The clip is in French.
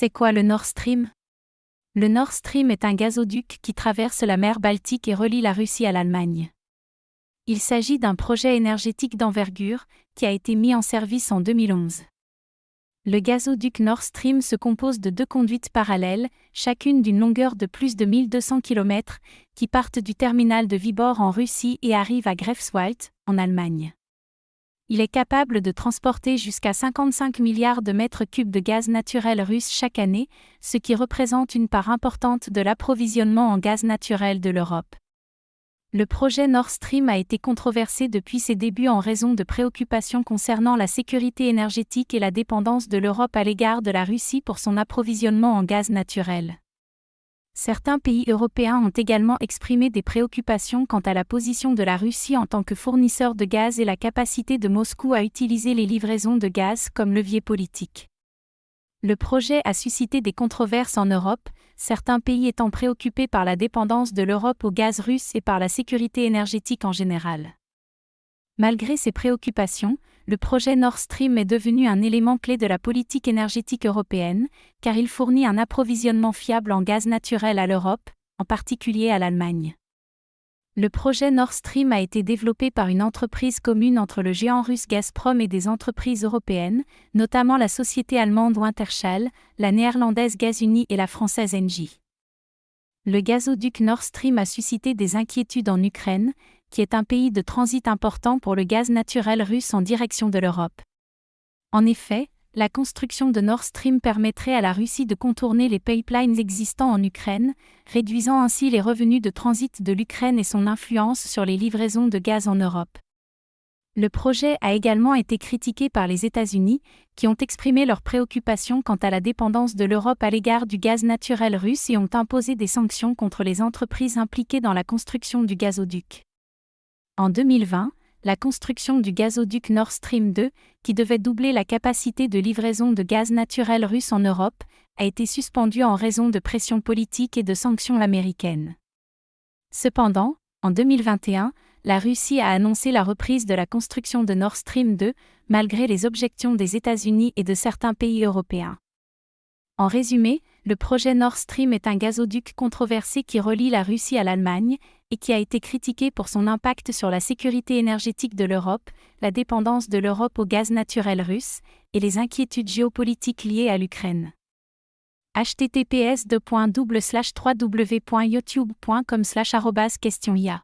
C'est quoi le Nord Stream? Le Nord Stream est un gazoduc qui traverse la mer Baltique et relie la Russie à l'Allemagne. Il s'agit d'un projet énergétique d'envergure qui a été mis en service en 2011. Le gazoduc Nord Stream se compose de deux conduites parallèles, chacune d'une longueur de plus de 1200 km, qui partent du terminal de Vybor en Russie et arrivent à Greifswald, en Allemagne. Il est capable de transporter jusqu'à 55 milliards de mètres cubes de gaz naturel russe chaque année, ce qui représente une part importante de l'approvisionnement en gaz naturel de l'Europe. Le projet Nord Stream a été controversé depuis ses débuts en raison de préoccupations concernant la sécurité énergétique et la dépendance de l'Europe à l'égard de la Russie pour son approvisionnement en gaz naturel. Certains pays européens ont également exprimé des préoccupations quant à la position de la Russie en tant que fournisseur de gaz et la capacité de Moscou à utiliser les livraisons de gaz comme levier politique. Le projet a suscité des controverses en Europe, certains pays étant préoccupés par la dépendance de l'Europe au gaz russe et par la sécurité énergétique en général. Malgré ces préoccupations, le projet Nord Stream est devenu un élément clé de la politique énergétique européenne, car il fournit un approvisionnement fiable en gaz naturel à l'Europe, en particulier à l'Allemagne. Le projet Nord Stream a été développé par une entreprise commune entre le géant russe Gazprom et des entreprises européennes, notamment la société allemande Wintershall, la néerlandaise Gasunie et la française Engie. Le gazoduc Nord Stream a suscité des inquiétudes en Ukraine, qui est un pays de transit important pour le gaz naturel russe en direction de l'Europe. En effet, la construction de Nord Stream permettrait à la Russie de contourner les pipelines existants en Ukraine, réduisant ainsi les revenus de transit de l'Ukraine et son influence sur les livraisons de gaz en Europe. Le projet a également été critiqué par les États-Unis, qui ont exprimé leurs préoccupations quant à la dépendance de l'Europe à l'égard du gaz naturel russe et ont imposé des sanctions contre les entreprises impliquées dans la construction du gazoduc. En 2020, la construction du gazoduc Nord Stream 2, qui devait doubler la capacité de livraison de gaz naturel russe en Europe, a été suspendue en raison de pressions politiques et de sanctions américaines. Cependant, en 2021, la Russie a annoncé la reprise de la construction de Nord Stream 2, malgré les objections des États-Unis et de certains pays européens. En résumé, le projet Nord Stream est un gazoduc controversé qui relie la Russie à l'Allemagne, et qui a été critiqué pour son impact sur la sécurité énergétique de l'Europe, la dépendance de l'Europe au gaz naturel russe, et les inquiétudes géopolitiques liées à l'Ukraine. https://www.youtube.com/questionia